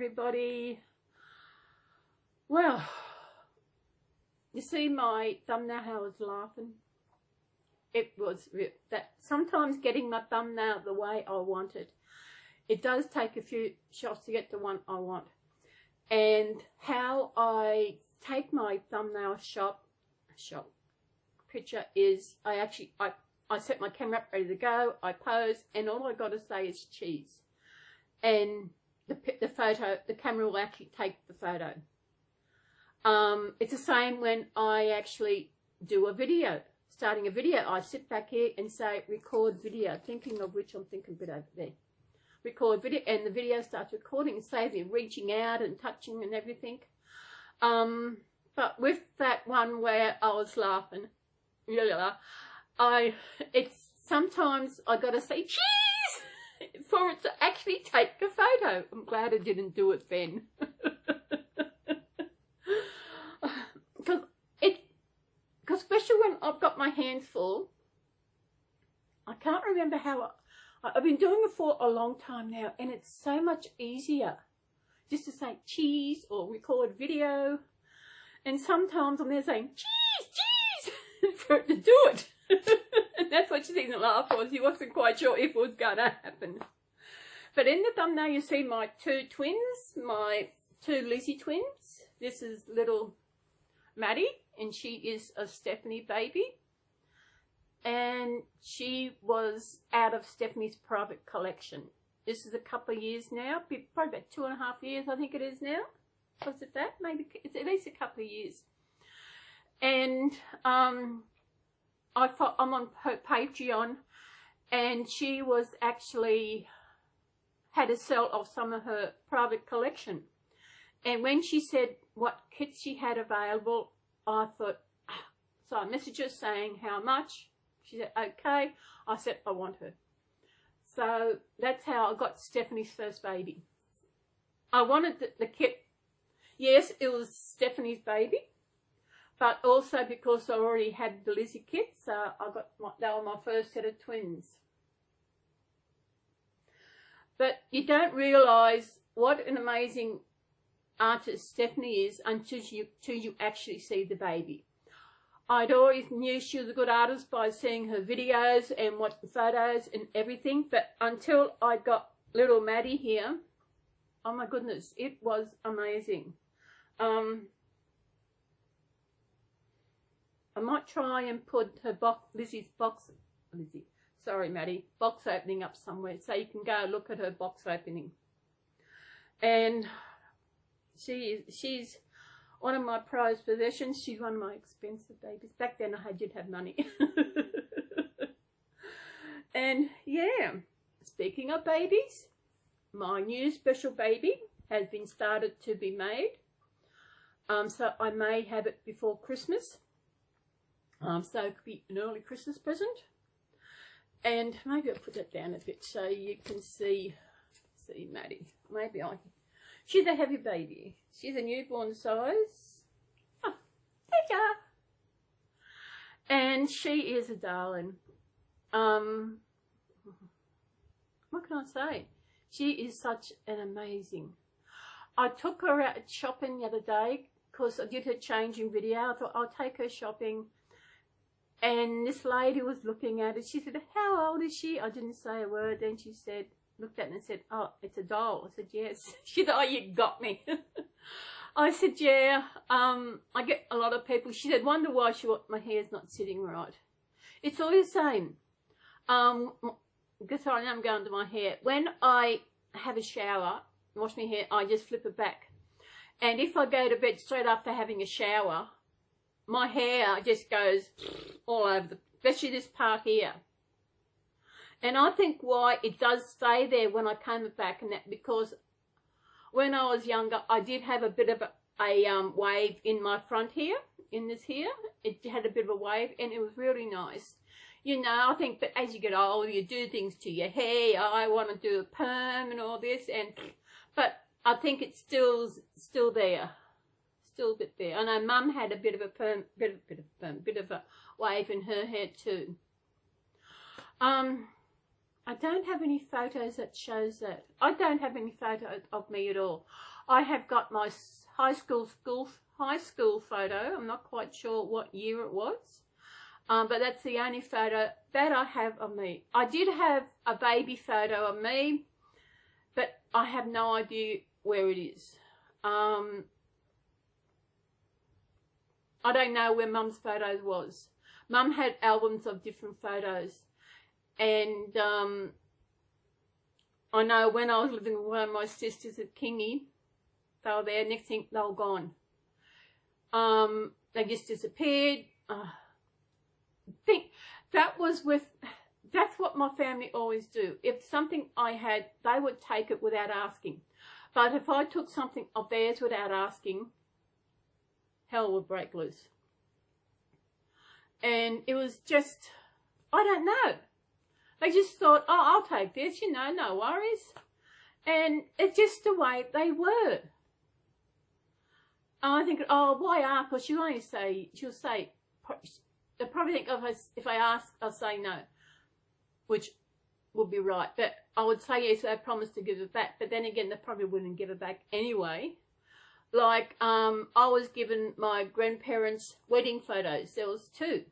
everybody. Well, you see my thumbnail, how I was laughing? It was that sometimes getting my thumbnail the way I want it, it does take a few shots to get the one I want. And how I take my thumbnail shot picture is I set my camera up ready to go, I pose, and all I got to say is cheese. And the camera will actually take the photo. It's the same when I actually do a video, starting a video. I sit back here and say record video, thinking of which I'm thinking a bit over there. Record video, and the video starts recording and saves me reaching out and touching and everything. But with that one where I was laughing, it's sometimes I got to say cheese for it to actually take a photo. I'm glad I didn't do it then. Because especially when I've got my hands full, I can't remember how I've been doing it for a long time now, and it's so much easier just to say cheese or record video. And sometimes I'm there saying cheese for it to do it. And that's what she seen the laugh was. He wasn't quite sure if it was going to happen. But in the thumbnail you see my two twins, my two Lizzie twins. This is little Maddie, and she is a Stephanie baby. And she was out of Stephanie's private collection. This is a couple of years now, probably about 2.5 years I think it is now. Was it that? Maybe it's at least a couple of years. And I'm on her Patreon, and she was actually had to sell off some of her private collection. And when she said what kits she had available, I thought, so I messaged her saying how much. She said, okay. I said, I want her. So that's how I got Stephanie's first baby. I wanted the kit. Yes, it was Stephanie's baby, but also because I already had the Lizzie kit, so they were my first set of twins. But you don't realise what an amazing artist Stephanie is until you actually see the baby. I'd always knew she was a good artist by seeing her videos and watch the photos and everything, but until I got little Maddie here, oh my goodness, it was amazing. I might try and put her Lizzie's box opening up somewhere, so you can go look at her box opening. And she's one of my prized possessions. She's one of my expensive babies. Back then you'd have money. And yeah, speaking of babies, my new special baby has been started to be made. So I may have it before Christmas. So it could be an early Christmas present. And maybe I'll put that down a bit so you can see Maddie. Maybe she's a heavy baby. She's a newborn size. Oh, there you are. And she is a darling. What can I say? She is such an amazing. I took her out shopping the other day because I did her changing video. I thought I'll take her shopping. And this lady was looking at it. She said, how old is she? I didn't say a word. Then she said, looked at it and said, oh, it's a doll. I said, yes. She said, oh, you got me. I said, yeah. I get a lot of people. She said, wonder why my hair's not sitting right. It's all the same. Sorry, I'm going to my hair. When I have a shower, wash my hair, I just flip it back. And if I go to bed straight after having a shower, my hair just goes all over, especially this part here. And I think why it does stay there when I comb it back, and that because when I was younger, I did have a bit of a wave in my front here, in this here. It had a bit of a wave, and it was really nice. You know, I think that as you get older, you do things to your hair. I want to do a perm and all this, but I think it's still there. Still a bit there. I know Mum had a bit of a perm, bit of a wave in her hair too. I don't have any photos that shows that. I don't have any photos of me at all. I have got my high school photo. I'm not quite sure what year it was, but that's the only photo that I have of me. I did have a baby photo of me, but I have no idea where it is. I don't know where Mum's photos was. Mum had albums of different photos, and I know when I was living with one of my sisters at Kingy, they were there. Next thing, they were gone. They just disappeared. That's what my family always do. If something I had, they would take it without asking. But if I took something of theirs without asking, hell would break loose. And it was just, I don't know. They just thought, oh, I'll take this, you know, no worries. And it's just the way they were. And I think, oh, why ask? Because she'll say, they'll probably think of us, if I ask, I'll say no, which would be right. But I would say yes, I promised to give it back. But then again, they probably wouldn't give it back anyway. Like, I was given my grandparents' wedding photos. There was 2.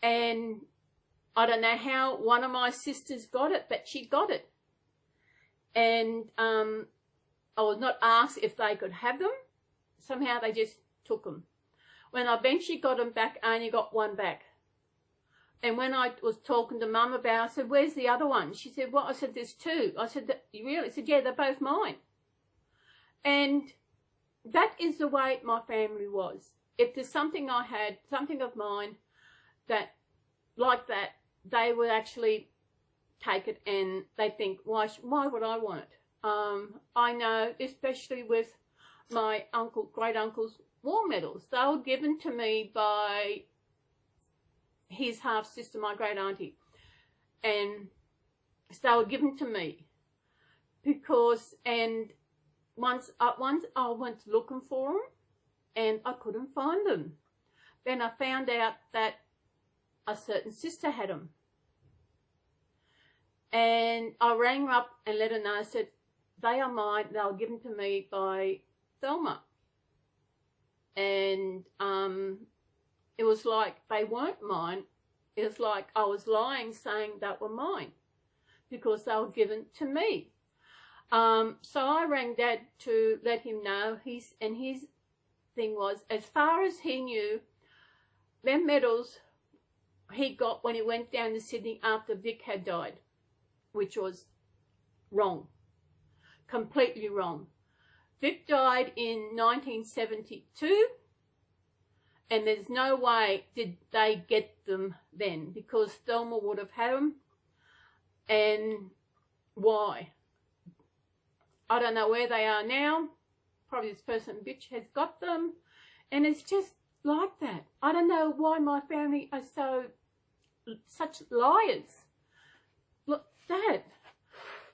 And I don't know how one of my sisters got it, but she got it. And I was not asked if they could have them. Somehow they just took them. When I eventually got them back, I only got one back. And when I was talking to Mum about it, I said, where's the other one? She said, what? I said, there's 2. I said, you really? She said, yeah, they're both mine. And that is the way my family was. If there's something I had, something of mine, that, like that, they would actually take it and they think, why would I want it? I know, especially with my great uncle's war medals, they were given to me by his half sister, my great auntie, and so they were given to me because, and once I went looking for them and I couldn't find them. Then I found out that a certain sister had them. And I rang her up and let her know. I said, they are mine. They were given to me by Thelma. And it was like they weren't mine. It was like I was lying saying that were mine because they were given to me. So I rang Dad to let him know. His thing was, as far as he knew, them medals he got when he went down to Sydney after Vic had died, which was wrong, completely wrong. Vic died in 1972, and there's no way did they get them then, because Thelma would have had them. And why? I don't know where they are now. Probably this person bitch has got them, and it's just like that. I don't know why my family are such liars. Look, Dad,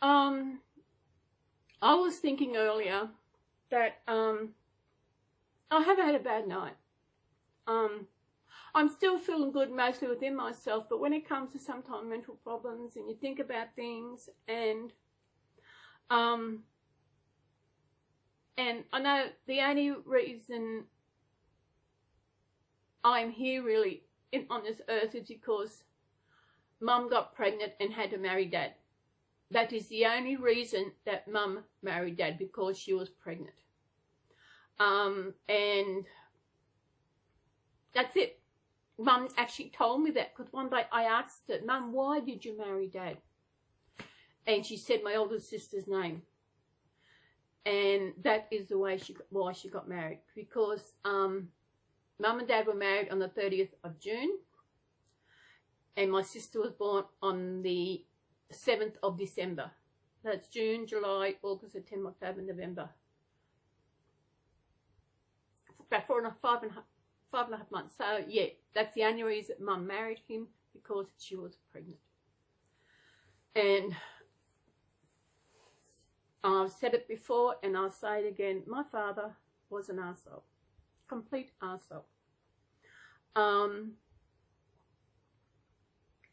I was thinking earlier that I haven't had a bad night. I'm still feeling good mostly within myself, but when it comes to sometimes mental problems and you think about things, and I know the only reason I'm here really on this earth is because Mum got pregnant and had to marry Dad. That is the only reason that Mum married Dad, because she was pregnant. And that's it. Mum actually told me that, because one day I asked her, Mum, why did you marry Dad? And she said my older sister's name. And that is the way why she got married, because Mum and Dad were married on the 30th of June, and my sister was born on the 7th of December. That's June, July, August, September, October, November. About 5 and a half months. So yeah, that's the only reason Mum married him, because she was pregnant. And I've said it before and I'll say it again, my father was an arsehole. Complete arsehole.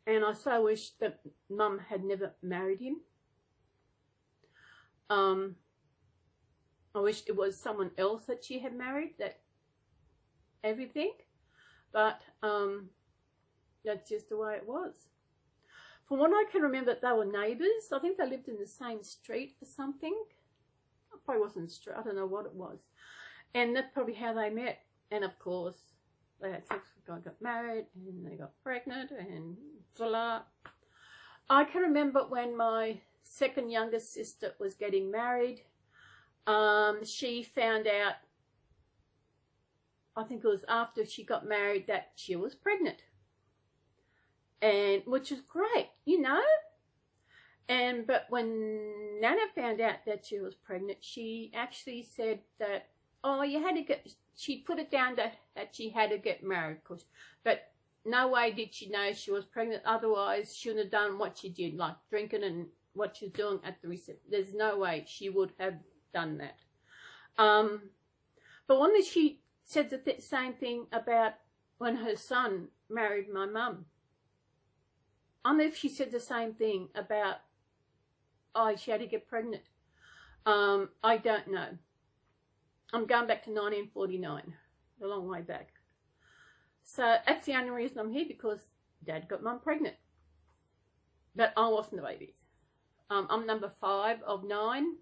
And I so wish that Mum had never married him. I wish it was someone else that she had married, that everything. But that's just the way it was. From what I can remember, they were neighbours. I think they lived in the same street or something. It probably wasn't a street. I don't know what it was. And that's probably how they met. And of course, they had sex with a guy, got married, and they got pregnant, and voila. I can remember when my second youngest sister was getting married. She found out, I think it was after she got married, that she was pregnant. And which is great, you know. But when Nana found out that she was pregnant, she actually said that, oh, you had to get, she put it down that she had to get married, but no way did she know she was pregnant. Otherwise, she wouldn't have done what she did, like drinking and what she was doing at the reception. There's no way she would have done that. But one day she said the same thing about when her son married my mum. I don't know if she said the same thing about, oh, she had to get pregnant. I don't know. I'm going back to 1949, a long way back. So that's the only reason I'm here, because Dad got Mum pregnant. But I wasn't the baby. I'm number 5 of 9.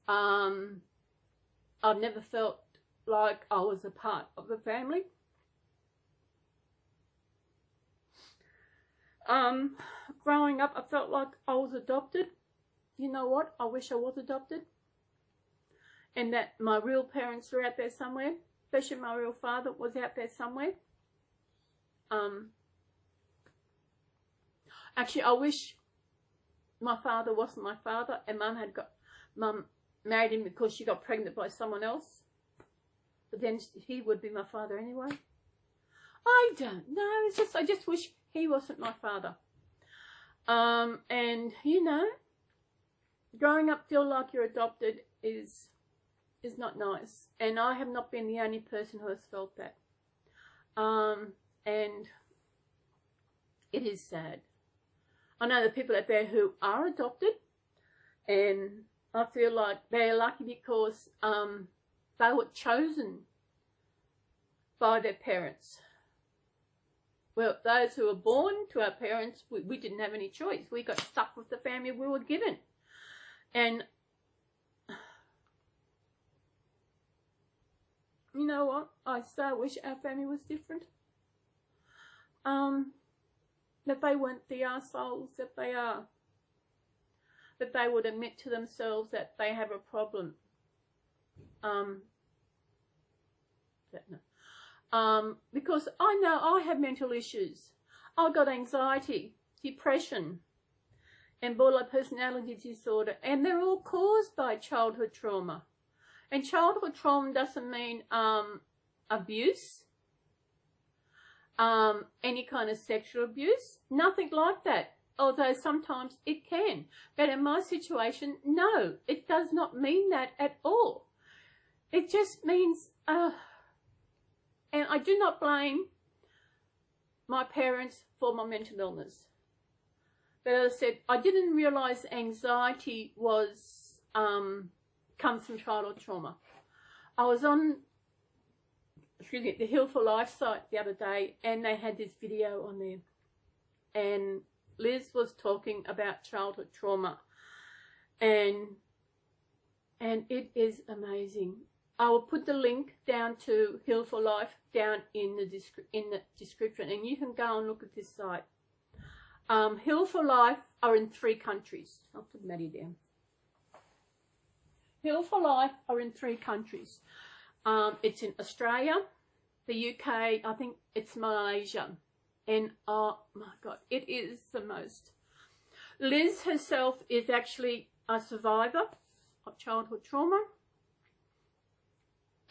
I've never felt like I was a part of the family. Growing up, I felt like I was adopted. You know what? I wish I was adopted. And that my real parents were out there somewhere. Especially my real father was out there somewhere. Actually, I wish my father wasn't my father, and Mum married him because she got pregnant by someone else. But then he would be my father anyway. I don't know. It's just, I just wish he wasn't my father. And you know, growing up feel like you're adopted is not nice. And I have not been the only person who has felt that. And it is sad. I know the people out there who are adopted, and I feel like they're lucky because they were chosen by their parents. Well, those who were born to our parents, we didn't have any choice. We got stuck with the family we were given. And you know what? I so wish our family was different. That they weren't the arseholes that they are. That they would admit to themselves that they have a problem. Because I know I have mental issues. I've got anxiety, depression, and borderline personality disorder, and they're all caused by childhood trauma. And childhood trauma doesn't mean abuse, any kind of sexual abuse, nothing like that. Although sometimes it can. But in my situation, no, it does not mean that at all. It just means, and I do not blame my parents for my mental illness. But as I said, I didn't realise anxiety was, comes from childhood trauma. I was on, the Heal for Life site the other day, and they had this video on there. And Liz was talking about childhood trauma, and it is amazing. I will put the link down to Heal for Life down in the description, and you can go and look at this site. Heal for Life are in 3 countries. I'll put Maddie down. Heal for Life are in 3 countries. It's in Australia, the UK, I think it's Malaysia. And oh my God, it is the most. Liz herself is actually a survivor of childhood trauma.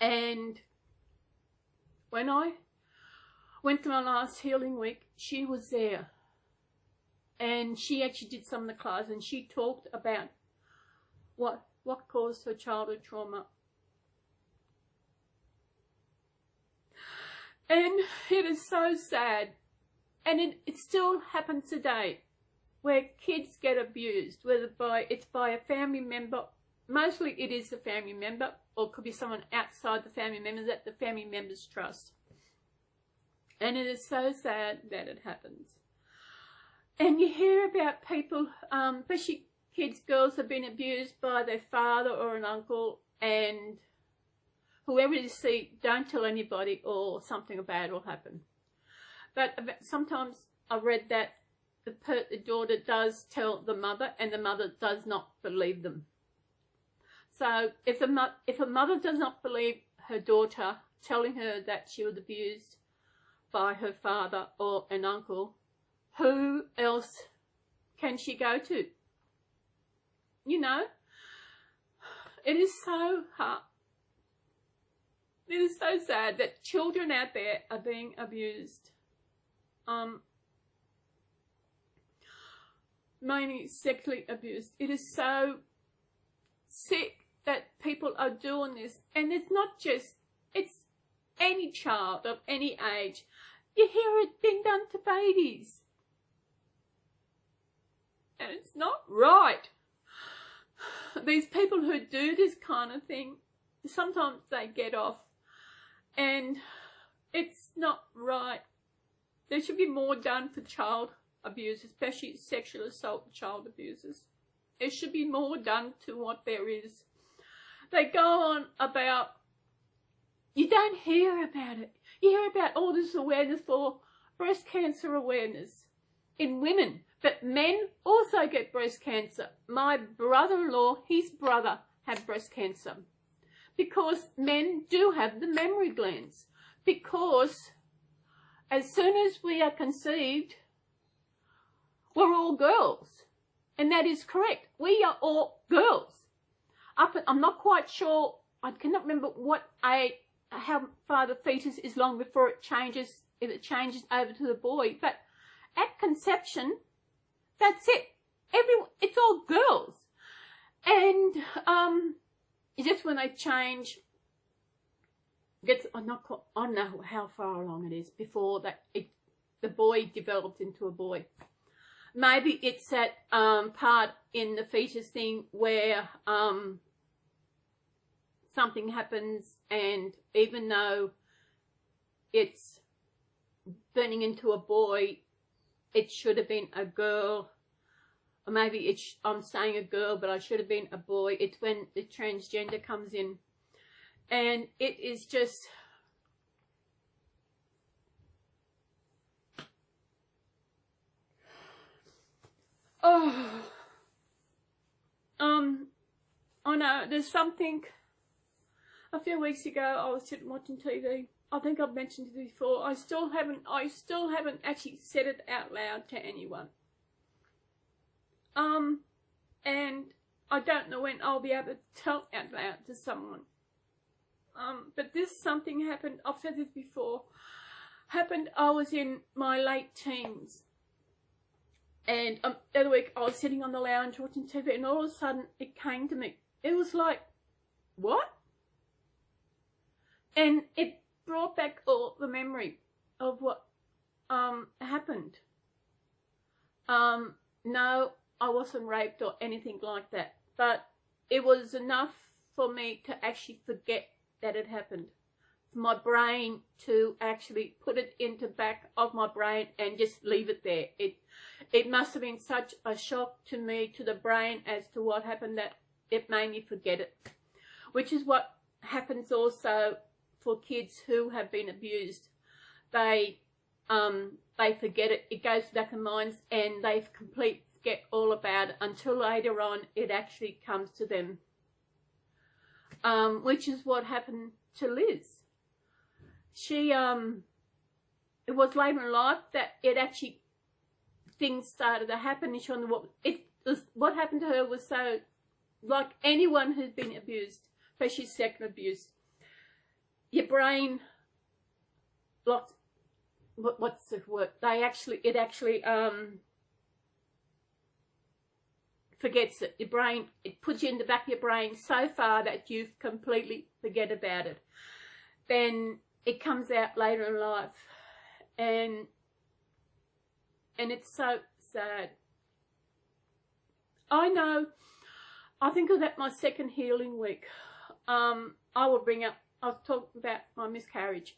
And when I went to my last healing week, she was there. And she actually did some of the classes, and she talked about what caused her childhood trauma. And it is so sad. And it still happens today, where kids get abused, whether it's by a family member mostly it is a family member, or it could be someone outside the family members that the family members trust. And it is so sad that it happens. And you hear about people, especially kids, girls, have been abused by their father or an uncle, and whoever you see, don't tell anybody or something bad will happen. But sometimes I read that the daughter does tell the mother, and the mother does not believe them. So if a mother does not believe her daughter telling her that she was abused by her father or an uncle, who else can she go to? You know, it is so hard. It is so sad that children out there are being abused. Mainly sexually abused. It is so sick that people are doing this, and it's not just, it's any child of any age. You hear it being done to babies, and it's not right. These people who do this kind of thing, sometimes they get off, and it's not right. There should be more done for child abuse, especially sexual assault child abusers. There should be more done to what there is. They go on about, you don't hear about it. You hear about all this awareness for breast cancer awareness in women, but men also get breast cancer. My brother-in-law, his brother had breast cancer, because men do have the mammary glands, because as soon as we are conceived, we're all girls. And that is correct. We are all girls. I'm not quite sure, I cannot remember how far the fetus is long before it changes, if it changes over to the boy. But at conception, that's it. It's all girls. And it's just when they change, I don't know how far along it is before the boy develops into a boy. Maybe it's that part in the fetus thing where something happens, and even though it's turning into a boy, it should have been a girl. Or maybe I'm saying a girl, but I should have been a boy. It's when the transgender comes in. And it is just... I know, there's something, a few weeks ago I was sitting watching TV. I think I've mentioned it before. I still haven't actually said it out loud to anyone. And I don't know when I'll be able to tell out loud to someone. But something happened, I've said this before, I was in my late teens. And the other week I was sitting on the lounge watching TV, and all of a sudden it came to me. It was like, what? And it brought back all the memory of what happened. No, I wasn't raped or anything like that, but it was enough for me to actually forget that it happened. For my brain to actually put it into back of my brain and just leave it there. It must have been such a shock to me, to the brain, as to what happened, that it made me forget it. Which is what happens also for kids who have been abused. They forget it. It goes back in minds, and they completely forget all about it until later on it actually comes to them. Which is what happened to Liz. She, it was later in life that it actually, things started to happen, and she wondered what happened to her was so, like anyone who's been abused, especially sexual abuse, your brain, what's the word? It actually forgets it. Your brain, it puts you in the back of your brain so far that you completely forget about it. Then it comes out later in life, and it's so sad. I know I think it was at my second healing week. I was talking about my miscarriage.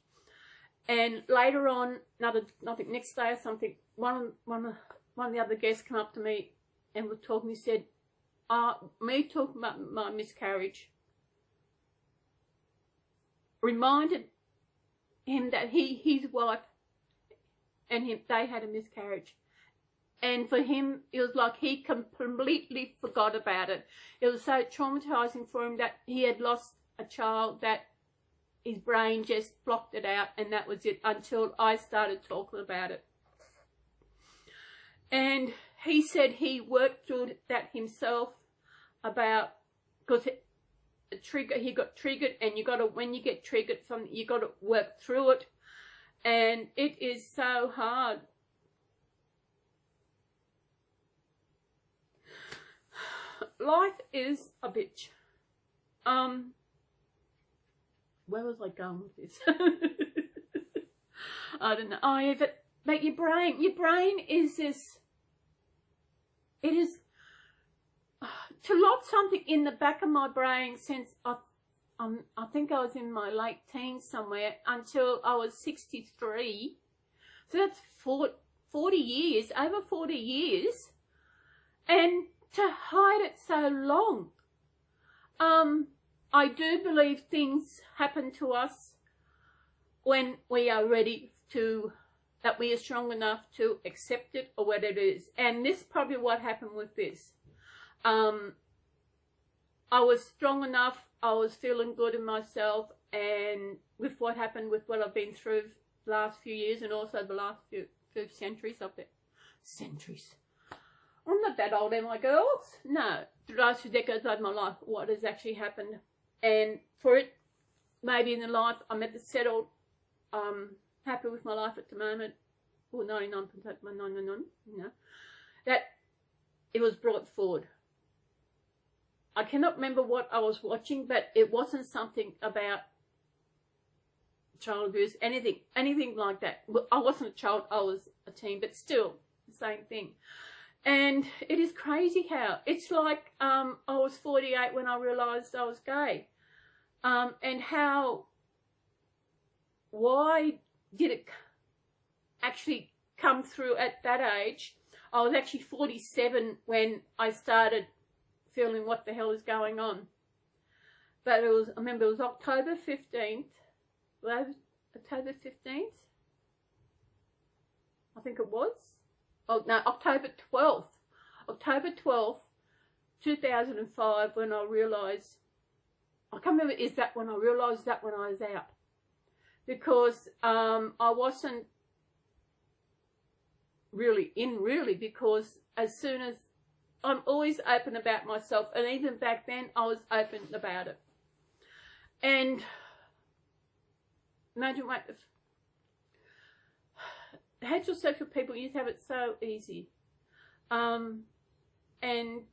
And later on, next day or something, one of the other guests came up to me and was talking. He said, me talking about my miscarriage reminded him that his wife and him, they had a miscarriage. And for him, it was like he completely forgot about it. It was so traumatizing for him that he had lost a child that his brain just blocked it out, and that was it until I started talking about it. And he said he worked through that himself about, because he got triggered, and when you get triggered, you got to work through it, and it is so hard. Life is a bitch. Where was I going with this? I don't know. Oh, yeah, but your brain is this. It is to lock something in the back of my brain since I think I was in my late teens somewhere until I was 63. So that's 40 years, over 40 years, and to hide it so long. I do believe things happen to us when we are ready to, that we are strong enough to accept it or what it is. And this is probably what happened with this. I was strong enough, I was feeling good in myself, and with what happened with what I've been through the last few years and also the last few centuries up there. Centuries. I'm not that old, am I, girls? No. The last few decades of my life, what has actually happened. And for it, maybe in the life, I'm at the settled, happy with my life at the moment, or 99%, you know, that it was brought forward. I cannot remember what I was watching, but it wasn't something about child abuse, anything like that. I wasn't a child, I was a teen, but still, the same thing. And it is crazy how, it's like I was 48 when I realised I was gay. And why did it actually come through at that age? I was actually 47 when I started feeling what the hell is going on. But I remember it was October 15th. October 15th? I think it was. Oh, no, October 12th. October 12th, 2005, when I realised, I can't remember, is that when I realised that when I was out. Because I wasn't really because as soon as, I'm always open about myself, and even back then I was open about it. And imagine what, heterosexual people used to have it so easy. And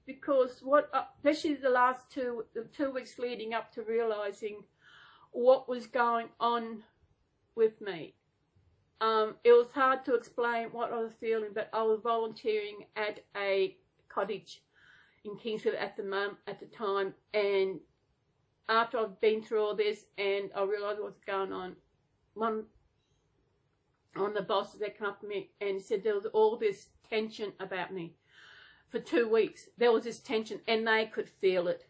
because especially the last two weeks leading up to realising what was going on with me, it was hard to explain what I was feeling, but I was volunteering at a cottage in Kingsford at the time, and after I've been through all this and I realised what's going on, one of the bosses that came up to me and said there was all this tension about me. For 2 weeks, there was this tension, and they could feel it.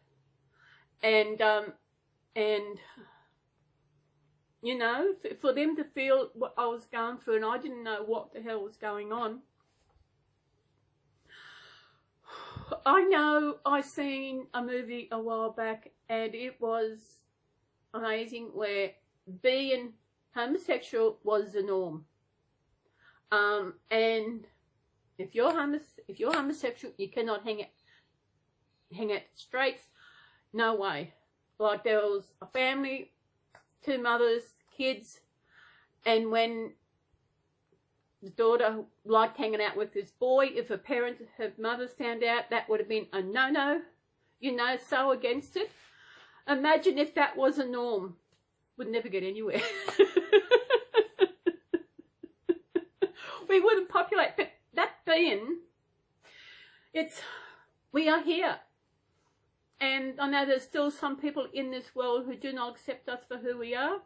And you know, for them to feel what I was going through, and I didn't know what the hell was going on. I know I seen a movie a while back, and it was amazing, where being homosexual was the norm. And if you're homosexual, you cannot hang out straight. No way. Like, there was a family, 2 mothers, kids, and when the daughter liked hanging out with this boy, if her mothers found out, that would have been a no-no, you know, so against it. Imagine if that was a norm. Would never get anywhere. We wouldn't populate, but that being, we are here. And I know there's still some people in this world who do not accept us for who we are.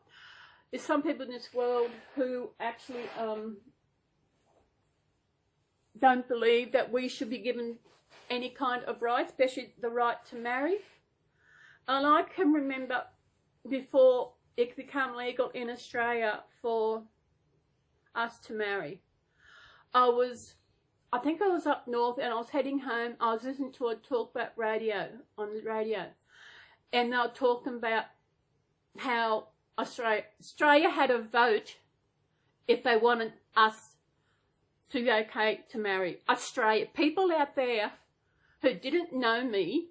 There's some people in this world who actually don't believe that we should be given any kind of right, especially the right to marry. And I can remember before it became legal in Australia for us to marry, I think I was up north and I was heading home. I was listening to a talk about radio on the radio, and they were talking about how Australia had a vote if they wanted us to be okay to marry. Australia, people out there who didn't know me,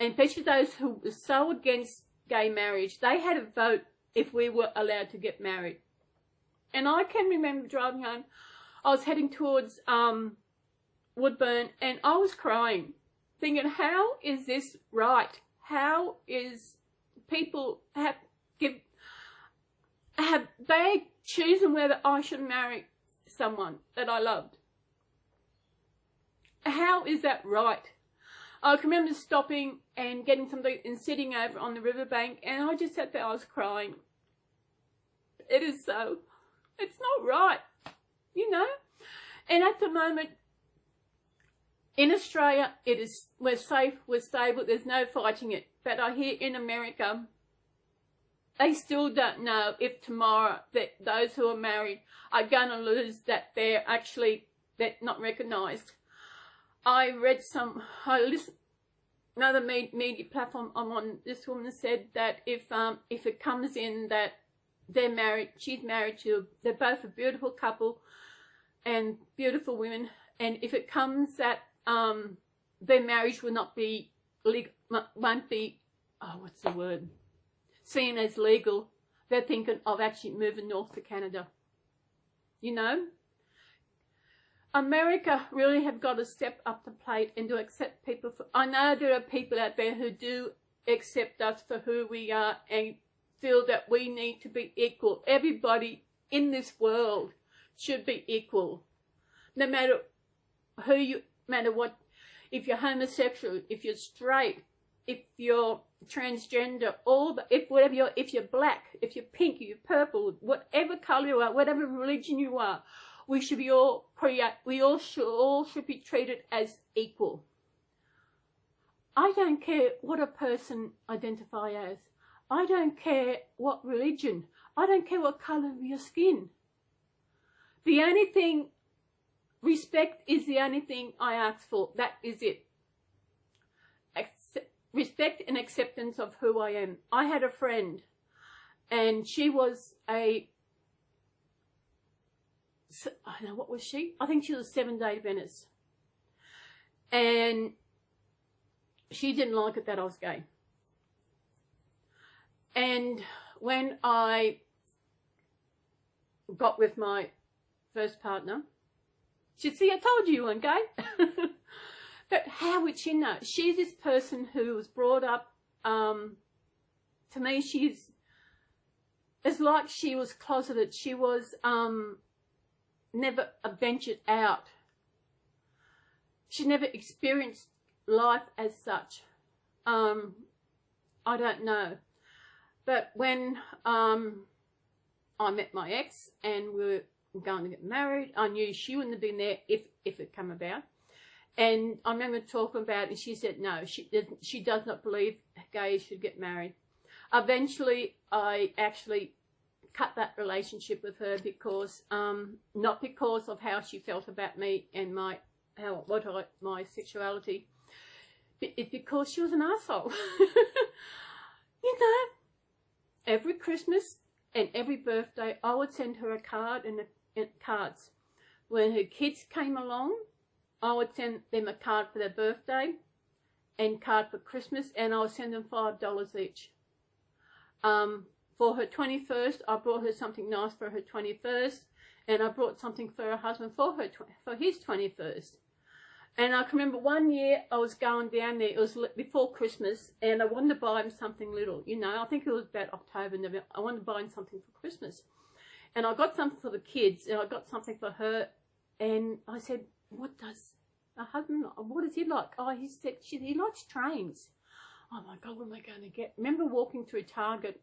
and especially those who were so against gay marriage, they had a vote if we were allowed to get married. And I can remember driving home. I was heading towards Woodburn, and I was crying, thinking, how is this right? How is people they choosing whether I should marry someone that I loved? How is that right? I can remember stopping and getting something and sitting over on the riverbank, and I just sat there, I was crying. It is so. It's not right, you know. And at the moment, in Australia, we're safe, we're stable, there's no fighting it. But I hear in America, they still don't know if tomorrow that those who are married are going to lose, that they're not recognised. I listened, another media platform I'm on, this woman said that if it comes in that they're married, she's married to, they're both a beautiful couple and beautiful women, and if it comes that their marriage will not be legal, won't be, what's the word, seen as legal, they're thinking of actually moving north to Canada. You know, America really have got to step up the plate and to accept people. I know there are people out there who do accept us for who we are and feel that we need to be equal. Everybody in this world should be equal, no matter what. If you're homosexual, if you're straight, if you're transgender, if you're black, if you're pink, if you're purple, whatever colour you are, whatever religion you are, we should be treated as equal. I don't care what a person identifies as. I don't care what religion. I don't care what colour of your skin. The only thing, respect is the only thing I ask for. That is it. Respect and acceptance of who I am. I had a friend, and she was what was she? I think she was a 7-day Adventist. And she didn't like it that I was gay. And when I got with my first partner, she'd say, I told you weren't gay. But how would she know? She's this person who was brought up, to me, it's like she was closeted. She was never ventured out. She never experienced life as such. I don't know. But when I met my ex and we were going to get married, I knew she wouldn't have been there if it came about. And I remember talking about it, and she said no, she does not believe gays should get married. Eventually, I actually cut that relationship with her because, not because of how she felt about me and my sexuality, but it's because she was an arsehole. You know, every Christmas and every birthday, I would send her a card and cards. When her kids came along, I would send them a card for their birthday and card for Christmas, and I would send them $5 each. For her 21st, I brought her something nice for her 21st, and I brought something for her husband for his 21st. And I can remember one year I was going down there, it was before Christmas, and I wanted to buy him something little, you know, I think it was about October, November. I wanted to buy him something for Christmas. And I got something for the kids, and I got something for her, and I said, what does he like? Oh, he said, he likes trains. oh my God, what am I going to get? Remember walking through Target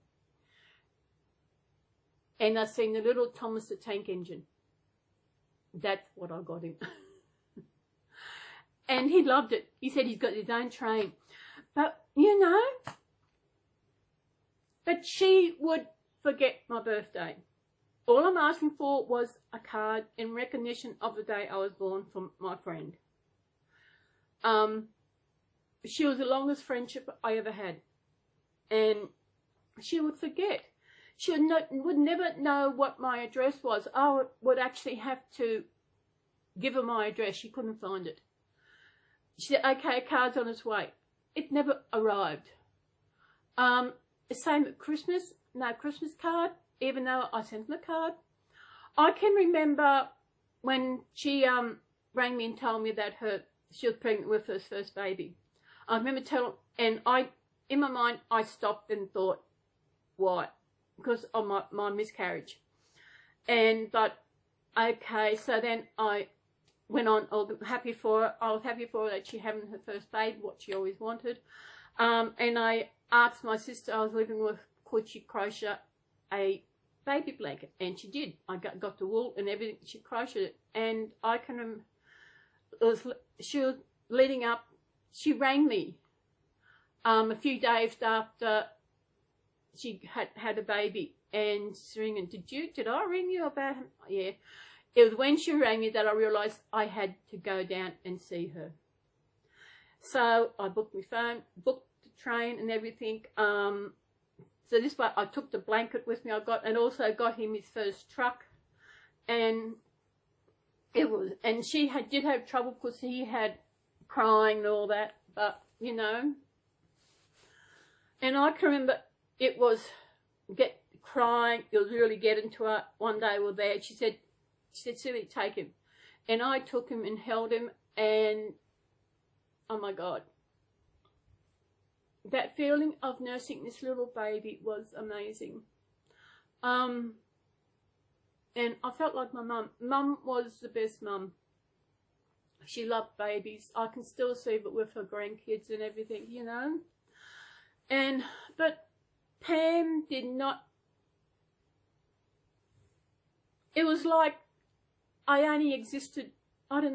and I seen the little Thomas the Tank Engine. That's what I got him. And he loved it. He said he's got his own train. But, you know, but she would forget my birthday. All I'm asking for was a card in recognition of the day I was born from my friend. She was the longest friendship I ever had. And she would forget. She would never know what my address was. I would actually have to give her my address. She couldn't find it. She said, okay, a card's on its way. It never arrived. Same at Christmas, no Christmas card, even though I sent them a card. I can remember when she rang me and told me that she was pregnant with her first baby. I remember telling, and in my mind, I stopped and thought, why? Because of my miscarriage. But, okay, so then I went on, I was happy for her. I was happy for her that she having her first baby, what she always wanted. And I asked my sister I was living with, could she crochet a baby blanket? And she did. I got the wool and everything. She crocheted it. And I can, she was leading up, she rang me a few days after she had a baby, and she's ringing, did I ring you about him? Yeah. It was when she rang me that I realised I had to go down and see her. So I booked my phone, booked the train and everything. So this way I took the blanket with me and also got him his first truck. And she did have trouble because he had crying and all that, but you know. And I can remember it was crying, it was really getting to her. One day we were there, she said, Silly, take him. And I took him and held him, and oh my God. That feeling of nursing this little baby was amazing. And I felt like my mum. Mum was the best mum. She loved babies. I can still see it with her grandkids and everything, you know. But Pam did not. It was like I only existed. I don't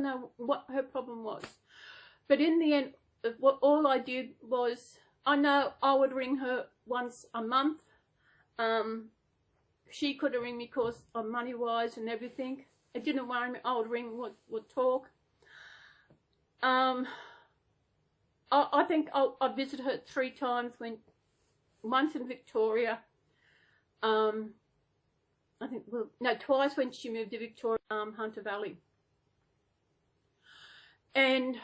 know what her problem was. But in the end, all I did was, I know I would ring her once a month. She could have ring me because of money-wise and everything. It didn't worry me. I would ring, would talk. I think I visited her 3 times, once in Victoria. Twice when she moved to Victoria, Hunter Valley. And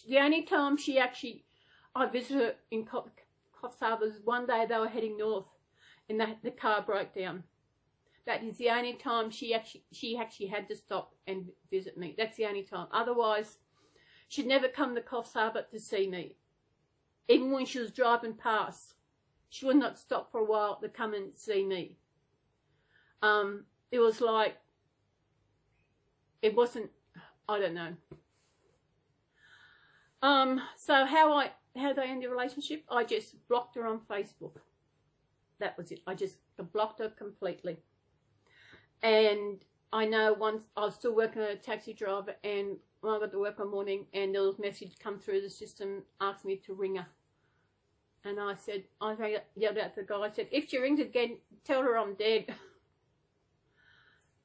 the only time I visited her in Coffs Harbour, one day they were heading north and the car broke down. That is the only time she actually had to stop and visit me. That's the only time. Otherwise, she'd never come to Coffs Harbour to see me. Even when she was driving past, she would not stop for a while to come and see me. It was like, it wasn't, I don't know. So how did I end the relationship? I just blocked her on Facebook. That was it. I just blocked her completely. And I know once I was still working as a taxi driver, and when I got to work one morning and there was a message come through the system asking me to ring her. And I yelled out to the guy, I said, if she rings again, tell her I'm dead.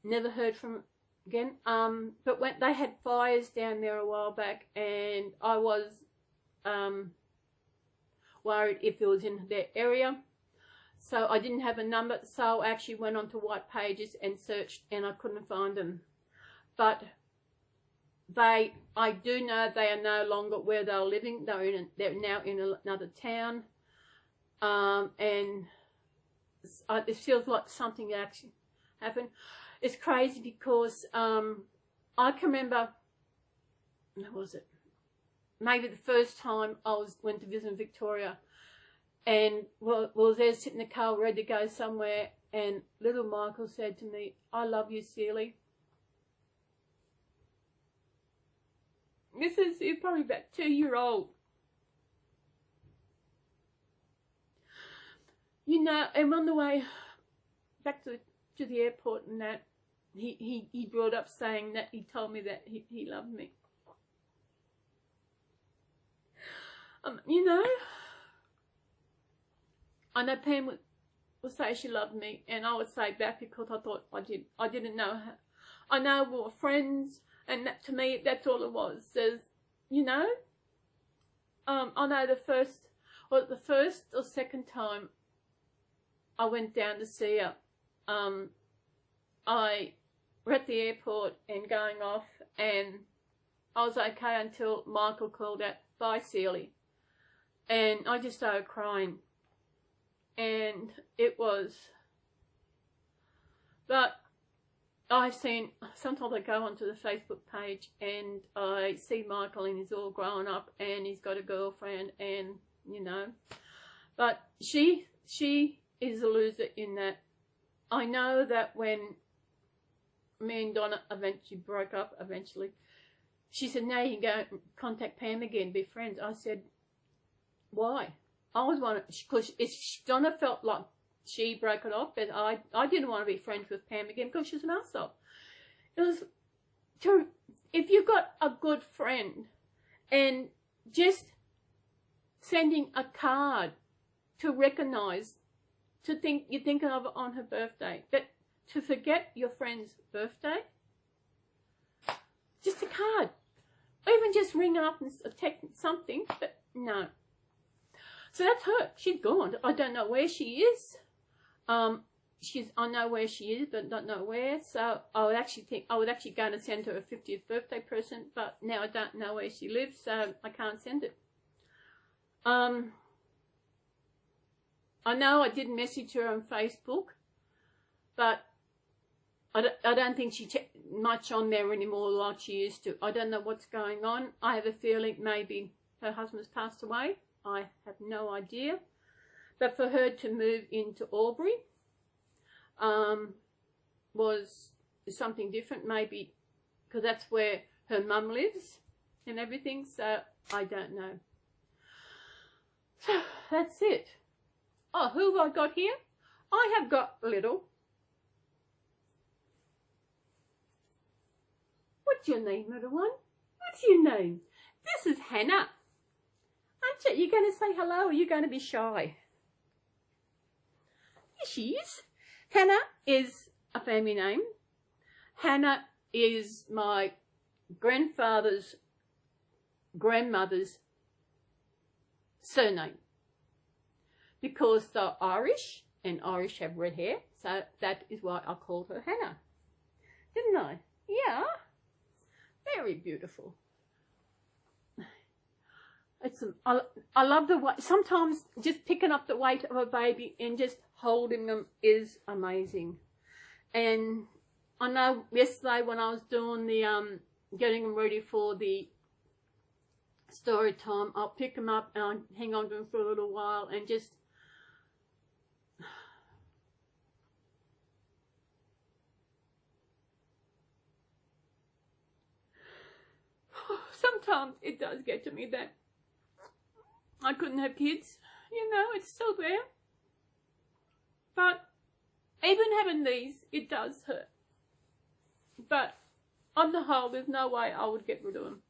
Never heard from her again. But when they had fires down there a while back, and I was worried if it was in their area. So I didn't have a number, so I actually went onto White Pages and searched, and I couldn't find them. But I do know they are no longer where they're living. They're now in another town. And it feels like something actually happened. It's crazy because I can remember, what was it? Maybe the first time I went to visit in Victoria, and was there sitting in the car ready to go somewhere, and little Michael said to me, I love you, Celys. This is probably about 2-year-old. you know, and on the way back to the airport and that, he brought up saying that he told me that he loved me. You know, I know Pam would say she loved me, and I would say back because I thought I didn't know her. I know we were friends, and that, to me, that's all it was. There's, you know, I know the first or second time I went down to see her, I were at the airport and going off, and I was okay until Michael called out, "Bye, Celys," and I just started crying, and it was. But I've seen, sometimes I go onto the Facebook page and I see Michael and he's all grown up and he's got a girlfriend, and you know, but she is a loser in that. I know that when me and Donna eventually broke up, she said, "Now you can go and contact Pam again, be friends." I said, "Why?" I was one, because Donna felt like she broke it off, but I didn't want to be friends with Pam again because she's an arsehole. It was if you've got a good friend, and just sending a card to recognise, to think you're thinking of it on her birthday, but to forget your friend's birthday, just a card, or even just ring up and text something, but no. So that's her. She's gone. I don't know where she is. I know where she is, but don't know where. So I would actually go and send her a 50th birthday present, but now I don't know where she lives, so I can't send it. I know I did message her on Facebook, but I don't think she checks much on there anymore like she used to. I don't know what's going on. I have a feeling maybe her husband's passed away. I have no idea. But for her to move into Albury was something different, maybe because that's where her mum lives and everything, so I don't know. So that's it. Oh, who have I got here? I have got Little. What's your name, little one? What's your name? This is Hannah. Aren't you? You're going to say hello, or are you going to be shy? Here she is. Hannah is a family name. Hannah is my grandfather's grandmother's surname, because they're Irish, and Irish have red hair, so that is why I called her Hannah. Didn't I? Yeah. Very beautiful. I love the way, sometimes just picking up the weight of a baby and just holding them is amazing. And I know yesterday when I was doing the getting them ready for the story time, I'll pick them up and I'll hang on to them for a little while and just sometimes it does get to me that I couldn't have kids, you know, it's still there. But even having these, it does hurt. But on the whole, there's no way I would get rid of them.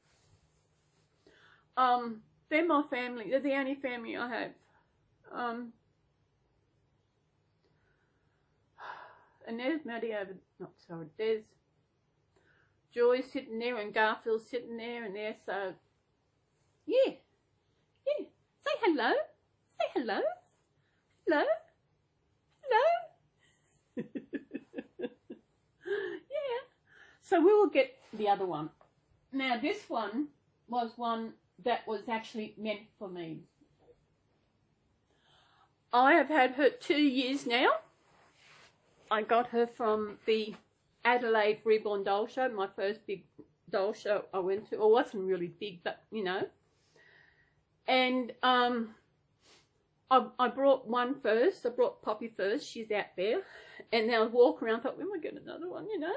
They're my family. They're the only family I have. And there's Maddie over, there's Joy sitting there and Garfield's sitting there and there, so yeah. Say hello. Say hello. Hello. Hello. Yeah. So we will get the other one. Now this one was one that was actually meant for me. I have had her 2 years now. I got her from the Adelaide Reborn doll show, my first big doll show I went to. Well, it wasn't really big, but you know. And I brought one first. I brought Poppy first. She's out there. And then I walk around, thought, when am I get another one, you know?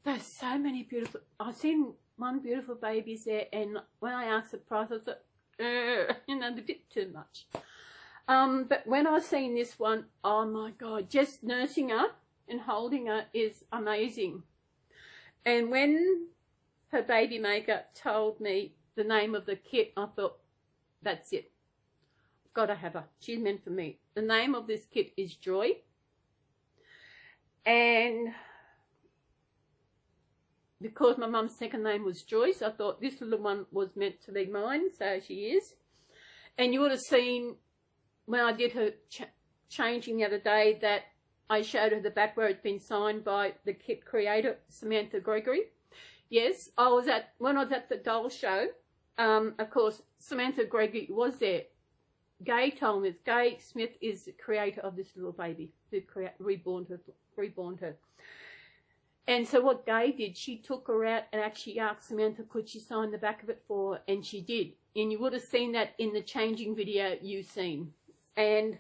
There's so many beautiful, I've seen one beautiful babies there, and when I asked the price, I thought, you know, a bit too much. But when I seen this one, oh my God, just nursing her and holding her is amazing. And when her baby maker told me the name of the kit, I thought, that's it. Got to have her. She's meant for me. The name of this kit is Joy. And because my mum's second name was Joyce, I thought this little one was meant to be mine, so she is. And you would have seen when I did her changing the other day that I showed her the back where it's been signed by the kit creator, Samantha Gregory. Yes, when I was at the doll show, of course, Samantha Gregory was there. Gay told me, Gay Smith is the creator of this little baby who reborn her. And so what Gay did, she took her out and actually asked Samantha, could she sign the back of it for her? And she did. And you would have seen that in the changing video you've seen. And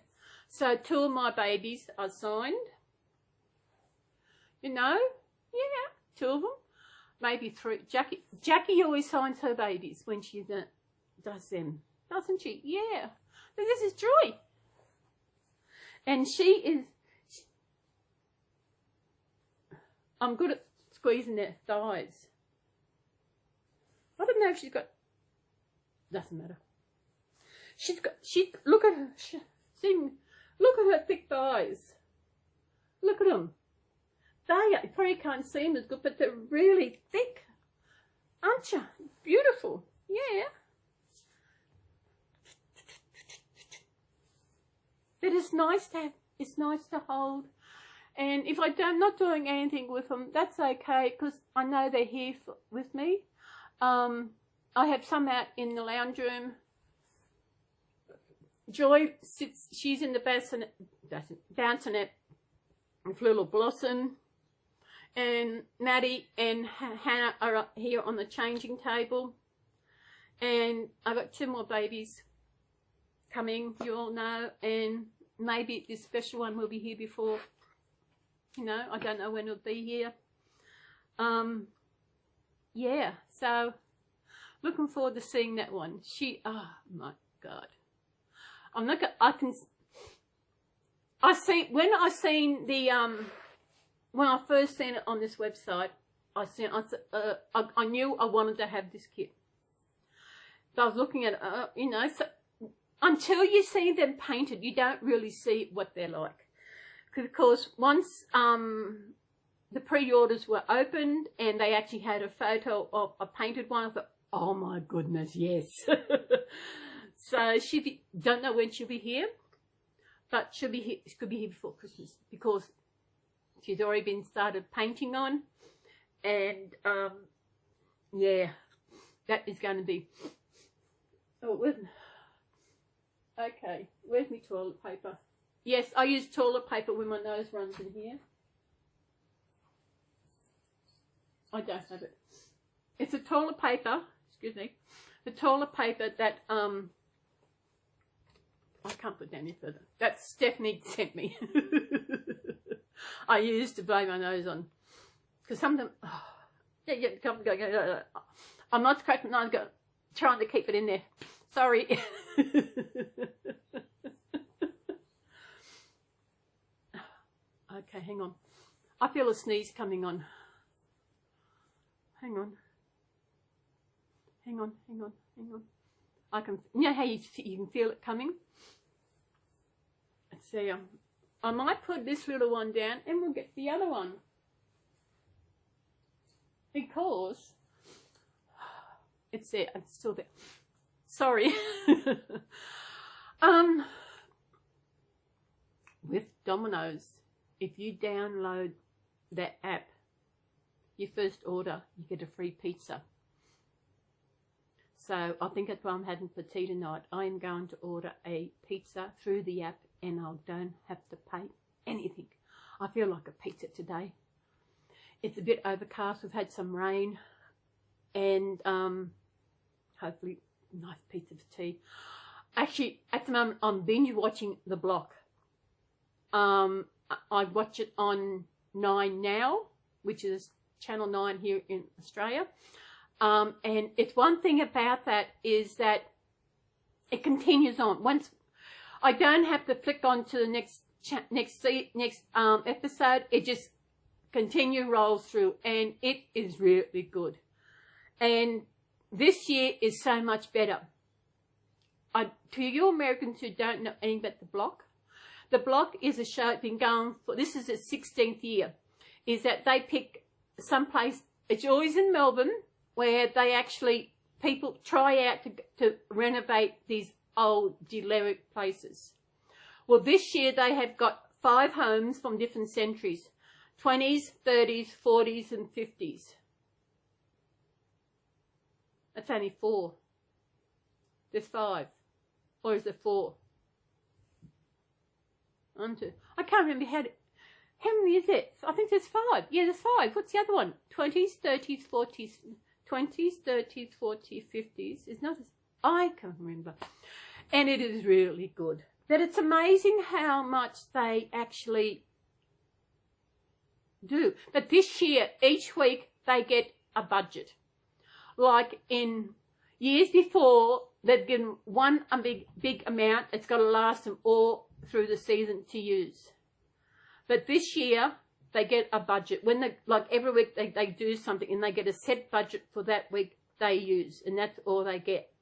so 2 of my babies are signed. You know? Yeah, 2 of them. Maybe 3. Jackie always signs her babies when she does them. Doesn't she? Yeah. So this is Joy. And I'm good at squeezing their thighs. I don't know if she's got, doesn't matter. Look at her, look at her thick thighs. Look at them. You probably can't see them as good, but they're really thick. Aren't you? Beautiful. Yeah. But it's nice to hold. And if I'm not doing anything with them, that's okay, because I know they're here with me. I have some out in the lounge room. Joy sits, she's in the bassinet with little Blossom. And Maddie and Hannah are up here on the changing table. And I've got 2 more babies coming, you all know. And maybe this special one will be here before, you know, I don't know when it'll be here. Yeah, so looking forward to seeing that one. Oh my God. When I first seen it on this website, I knew I wanted to have this kit. So I was looking at it, you know, so until you see them painted, you don't really see what they're like. Because once the pre-orders were opened and they actually had a photo of a painted one, I thought, oh my goodness, yes. So don't know when she'll be here, but she'll be here, she could be here before Christmas, because she's already been started painting on. And yeah, that is going to be, okay, where's my toilet paper? Yes, I use toilet paper when my nose runs in here. I don't have it. It's a toilet paper, excuse me, the toilet paper that, I can't put down any further. That Stephanie sent me. I used to blow my nose on. Because sometimes, I'm not scratching my nose, trying to keep it in there. Sorry. Okay, hang on. I feel a sneeze coming on. Hang on. I can, you know how you can feel it coming? Let's see, I might put this little one down and we'll get the other one. Because it's there, it's still there. Sorry. With Domino's, if you download that app, your first order, you get a free pizza. So I think that's why I'm having for tea tonight. I'm going to order a pizza through the app and I don't have to pay anything. I feel like a pizza today. It's a bit overcast. We've had some rain and hopefully nice pizza for tea. Actually, at the moment, I'm binge watching The Block. I watch it on 9 Now, which is Channel 9 here in Australia. And it's one thing about that is that it continues on. Once I don't have to flick on to the next episode. It just rolls through, and it is really good. And this year is so much better. To you Americans who don't know anything about The Block is a show been going for, this is its 16th year, is that they pick some place, it's always in Melbourne, where they actually, people try out to renovate these old derelict places. Well, this year they have got 5 homes from different centuries, 20s, 30s, 40s and 50s. That's only 4. There's 5. Or is there 4? 1, 2. I can't remember how many is it? I think there's 5. Yeah, there's 5. What's the other one? 20s, 30s, 40s, 20s, 30s, 40s, 50s. It's not as, I can't remember. And it is really good. But it's amazing how much they actually do. But this year, each week, they get a budget. Like in years before, they've given a big amount. It's got to last them all through the season to use. But this year, they get a budget. When they, like every week, they do something and they get a set budget for that week they use. And that's all they get.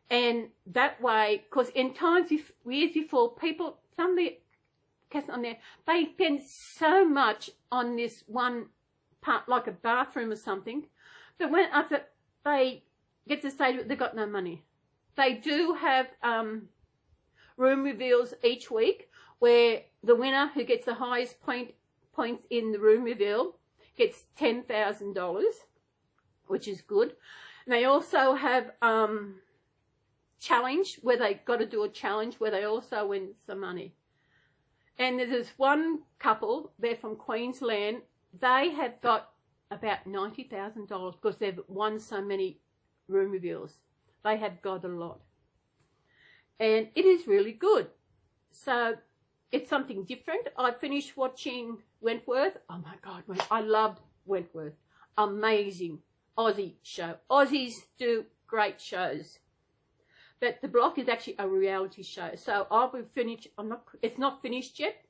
And that way, because in times, years before, people, somebody on there, they spend so much on this one part, like a bathroom or something, that when after they get to the stage they've got no money. They do have room reveals each week where the winner who gets the highest points in the room reveal gets $10,000, which is good. And they also have challenge where they got to do a challenge where they also win some money. And there's this one couple, they're from Queensland, they have got about $90,000 because they've won so many room reveals. They have got a lot. And it is really good. So it's something different. I finished watching Wentworth. Oh my God, I loved Wentworth. Amazing Aussie show. Aussies do great shows. But The Block is actually a reality show. So I will finish. It's not finished yet.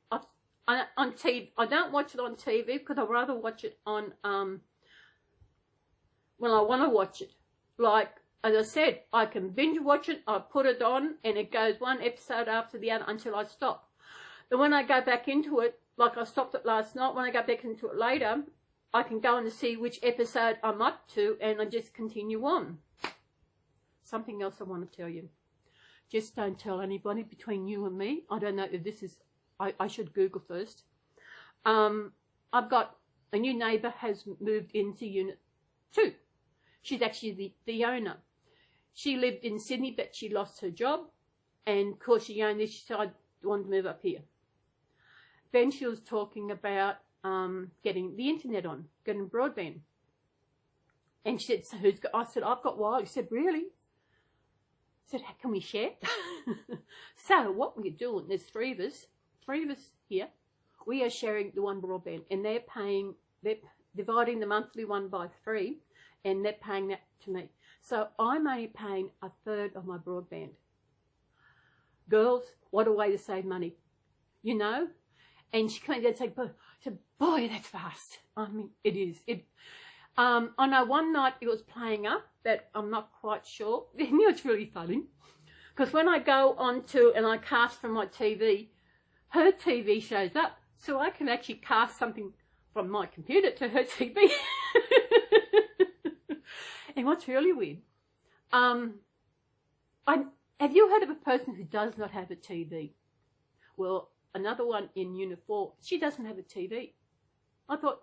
On TV, I don't watch it on TV because I'd rather watch it on when I want to watch it. Like as I said, I can binge watch it. I put it on, and it goes one episode after the other until I stop. Then when I go back into it, like I stopped it last night. When I go back into it later, I can go and see which episode I'm up to, and I just continue on. Something else I want to tell you. Just don't tell anybody between you and me. I don't know if this is, I should Google first. I've got a new neighbour has moved into Unit 2. She's actually the owner. She lived in Sydney, but she lost her job. And of course she owned this, she said, I want to move up here. Then she was talking about getting the internet on, getting broadband. And she said, so I said, I've got wireless. She said, really? I said, how can we share? So what we're doing, there's three of us here. We are sharing the one broadband, and they're dividing the monthly one by 3, and they're paying that to me. So I'm only paying 1/3 of my broadband. Girls, what a way to save money, you know? And she came down and said, boy, that's fast. I mean, it is. I know one night it was playing up, but I'm not quite sure. You know, it's really funny. Because when I go onto and I cast from my TV, her TV shows up. So I can actually cast something from my computer to her TV. And what's really weird, have you heard of a person who does not have a TV? Well, another one in Unit 4, she doesn't have a TV. I thought,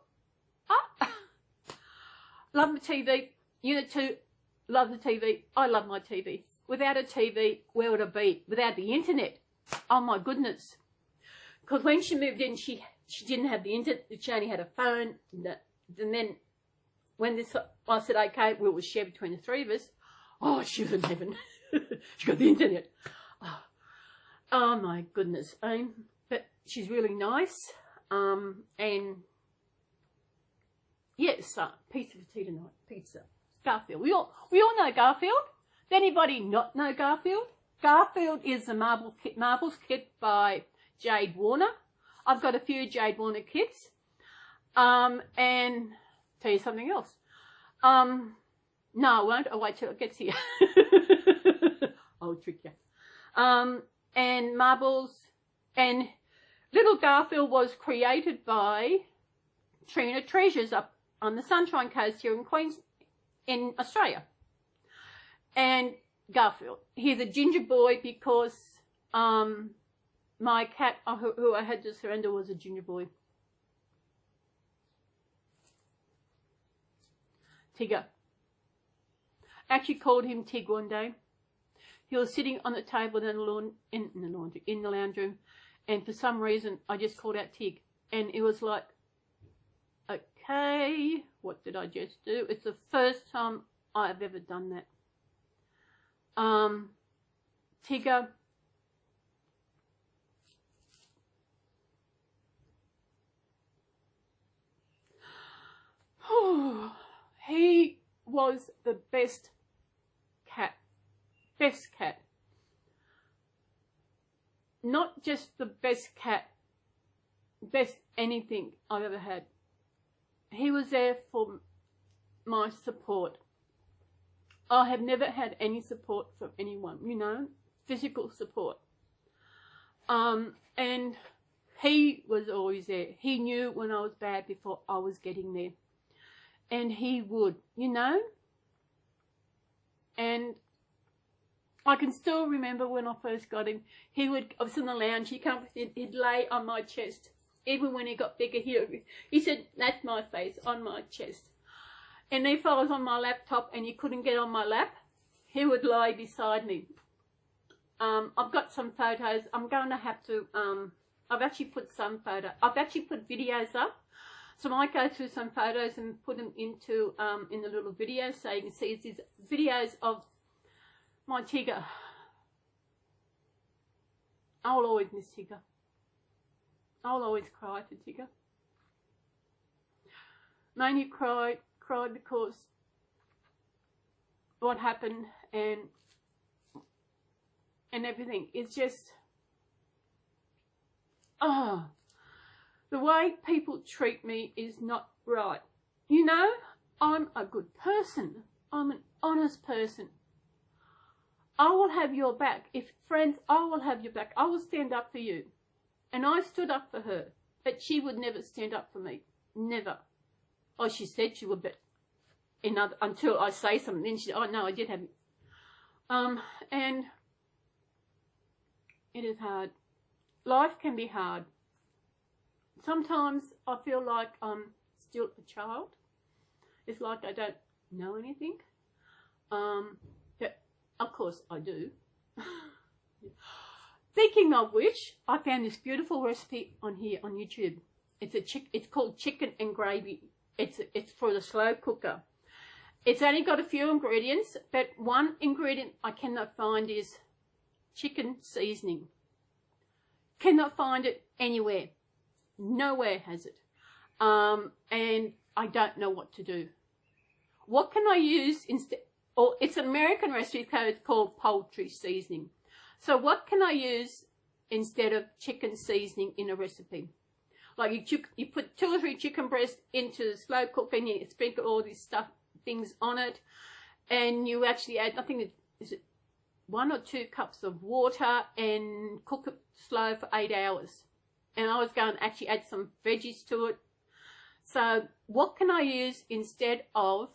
love the TV. Unit 2, love the TV. I love my TV. Without a TV, where would I be? Without the internet, oh my goodness. Because when she moved in, she didn't have the internet. She only had a phone. And then when I said, okay, we'll share between the 3 of us. Oh, she was in heaven. She got the internet. Oh my goodness. But she's really nice. And yes, pizza for tea tonight. Pizza. Garfield. We all know Garfield. Does anybody not know Garfield? Garfield is the Marbles kit by Jade Warner. I've got a few Jade Warner kits. And tell you something else. No, I won't. I'll wait till it gets here. I'll trick you. And Marbles and Little Garfield was created by Trina Treasures up on the Sunshine Coast here in Australia. And Garfield, he's a ginger boy because my cat who I had to surrender was a ginger boy. Tigger. I actually called him Tig one day. He was sitting on the table in the lounge room, and for some reason I just called out Tig, and it was like, okay, what did I just do? It's the first time I've ever done that. Tigger. He was the best cat. Not just the best cat, best anything I've ever had. He was there for my support. I have never had any support from anyone, you know, physical support. And he was always there. He knew when I was bad before I was getting there. And he would, you know. And I can still remember when I first got him, I was in the lounge, he'd lay on my chest. Even when he got bigger, he said, that's my face, on my chest. And if I was on my laptop and he couldn't get on my lap, he would lie beside me. I've got some photos. I'm going to have to, I've actually put videos up. So I might go through some photos and put them into, in the little video so you can see these videos of my Tigger. I'll always miss Tigger. I'll always cry for Tigger. Mainly cried because what happened and everything. It's just, the way people treat me is not right. You know, I'm a good person. I'm an honest person. I will have your back. Friends, I will have your back. I will stand up for you. And I stood up for her. But she would never stand up for me. Never. Oh, she said she would, but until I say something, then she said, oh no, I did have it. And it is hard. Life can be hard. Sometimes I feel like I'm still a child. It's like I don't know anything. But of course I do. Speaking of which, I found this beautiful recipe on here on YouTube. It's called chicken and gravy. It's for the slow cooker. It's only got a few ingredients, but one ingredient I cannot find is chicken seasoning. Cannot find it anywhere. Nowhere has it. And I don't know what to do. What can I use instead? Or it's an American recipe, so it's called poultry seasoning. So what can I use instead of chicken seasoning in a recipe? Like you put 2 or 3 chicken breasts into the slow cooker and you sprinkle all these things on it, and you actually add, I think is it 1 or 2 cups of water and cook it slow for 8 hours. And I was going to actually add some veggies to it. So what can I use instead of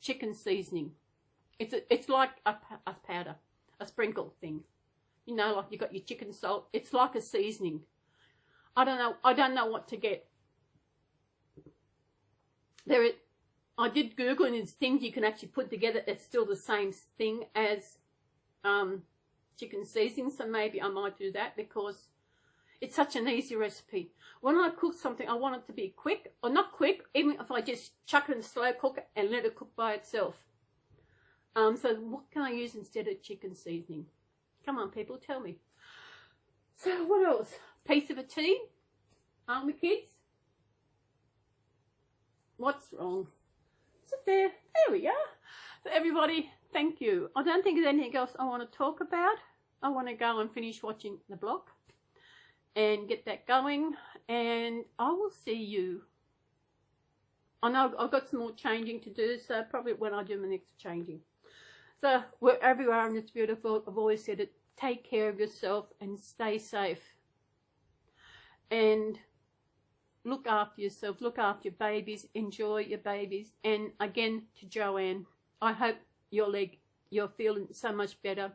chicken seasoning? It's like a powder, a sprinkle thing. You know, like you got your chicken salt. It's like a seasoning. I don't know what to get. I did Google, and there's things you can actually put together. It's still the same thing as chicken seasoning. So maybe I might do that because it's such an easy recipe. When I cook something, I want it to be quick, or not quick, even if I just chuck it in the slow cooker and let it cook by itself. So what can I use instead of chicken seasoning? Come on, people, tell me. So what else? Piece of a tea? Aren't we, kids? What's wrong? Is it there? There we are. So everybody, thank you. I don't think there's anything else I want to talk about. I want to go and finish watching the block and get that going, and I will see you. I know I've got some more changing to do, so probably when I do my next changing. So wherever you are in this beautiful, I've always said it, take care of yourself and stay safe. And look after yourself, look after your babies, enjoy your babies. And again, to Joanne, I hope your leg, you're feeling so much better.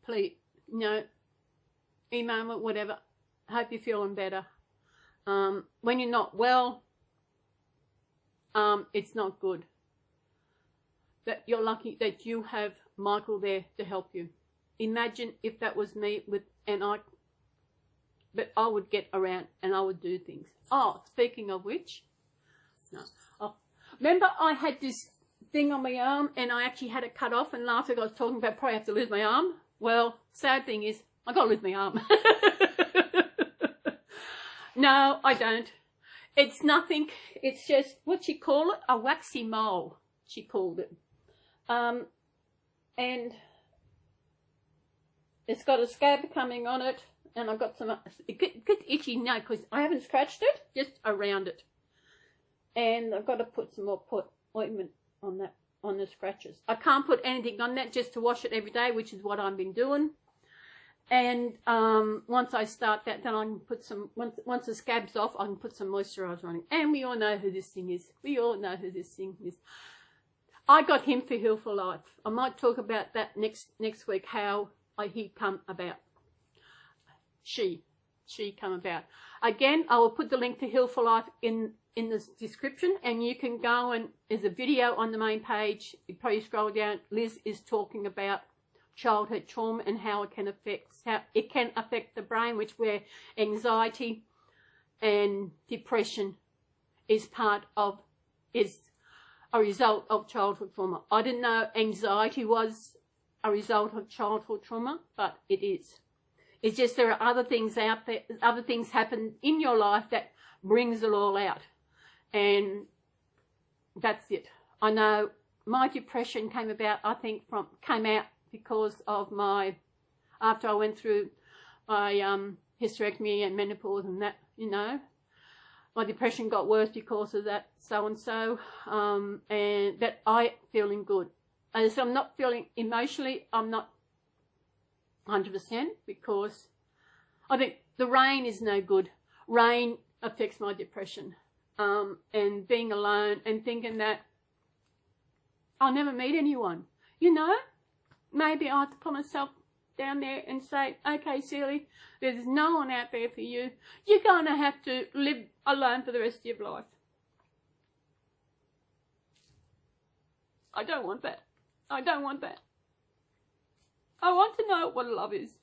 Please, you know, email me, whatever. Hope you're feeling better. When you're not well, it's not good. That you're lucky that you have Michael there to help you. Imagine if that was me but I would get around and I would do things. Oh, speaking of which, remember I had this thing on my arm and I actually had it cut off, and last week I was talking about probably have to lose my arm. Well, sad thing is I got to lose my arm. No, I don't. It's nothing. It's just, what she call it? A waxy mole, she called it. And it's got a scab coming on it, and I've got some, it gets itchy now because I haven't scratched it, just around it. And I've got to put some more ointment on that, on the scratches. I can't put anything on that, just to wash it every day, which is what I've been doing. And once I start that, then I can put some, once the scab's off, I can put some moisturiser on it. And we all know who this thing is. We all know who this thing is. I got him for Heal for Life. I might talk about that next week, how he come about. She come about. Again, I will put the link to Heal for Life in the description, and you can go, and there's a video on the main page. You probably scroll down. Liz is talking about childhood trauma and how it can affect the brain, which where anxiety and depression is a result of childhood trauma. I didn't know anxiety was a result of childhood trauma, but it is. It's just there are other things out there, other things happen in your life that brings it all out. And that's it. I know my depression came about, I think, came out because of after I went through my hysterectomy and menopause and that, you know. My depression got worse because of that, so-and-so, and that I feeling good. And so I'm not feeling emotionally, I'm not 100% because I think the rain is no good. Rain affects my depression. And being alone and thinking that I'll never meet anyone. You know, maybe I have to put myself down there and say, okay, Celys, there's no one out there for you. You're going to have to live alone for the rest of your life. I don't want that. I don't want that. I want to know what love is.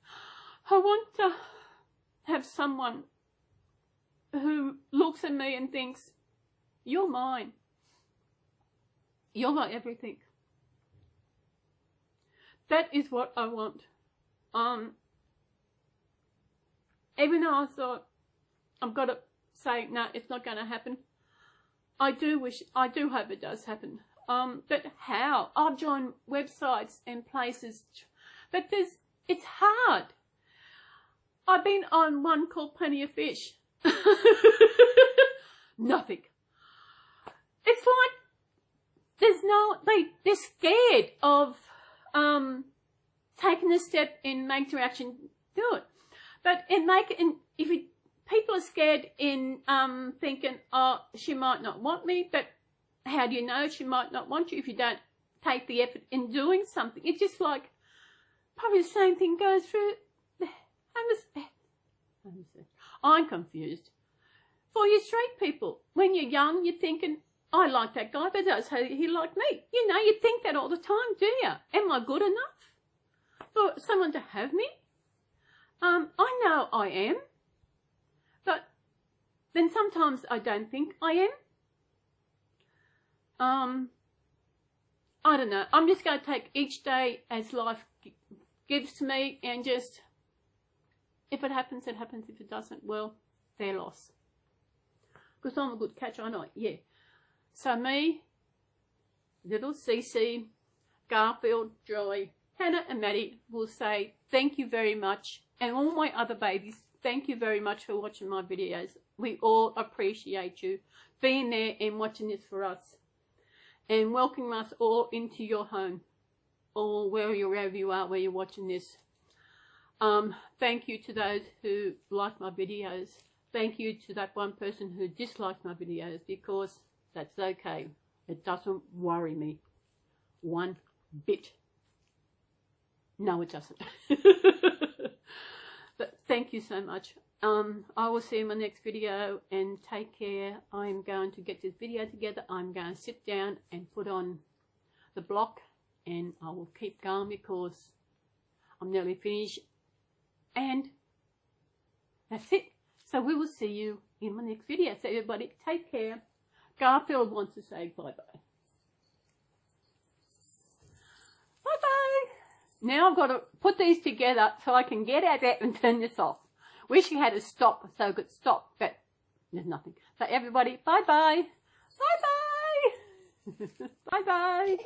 I want to have someone who looks at me and thinks, you're mine. You're my everything. That is what I want. Even though I thought, I've got to say, no, it's not going to happen. I do hope it does happen. But how? I've joined websites and places, but it's hard. I've been on one called Plenty of Fish. Nothing. It's like they're scared of taking a step in making the action do it. But people are scared in thinking, oh, she might not want me, but how do you know she might not want you if you don't take the effort in doing something? It's just like probably the same thing goes through. I'm confused. For you straight people, when you're young, you're thinking, I like that guy, but does he like me? You know, you think that all the time, do you? Am I good enough for someone to have me? I know I am, but then sometimes I don't think I am. I don't know. I'm just going to take each day as life gives to me, and just, if it happens, it happens. If it doesn't, well, their loss. Because I'm a good catch, I know. Yeah. So me, little Cece, Garfield, Joy, Hannah and Maddie will say thank you very much. And all my other babies, thank you very much for watching my videos. We all appreciate you being there and watching this for us. And welcoming us all into your home. Or wherever you are, where you're watching this. Thank you to those who like my videos. Thank you to that one person who dislikes my videos, because that's okay. It doesn't worry me one bit. No, it doesn't. But thank you so much. I will see you in my next video, and take care. I'm going to get this video together. I'm going to sit down and put on the block, and I will keep going because I'm nearly finished. And that's it. So we will see you in my next video. So everybody, take care. Garfield wants to say bye-bye. Bye-bye. Now I've got to put these together so I can get out there and turn this off. Wish you had a stop so I could stop, but there's nothing. So everybody, bye-bye. Bye-bye. Bye-bye.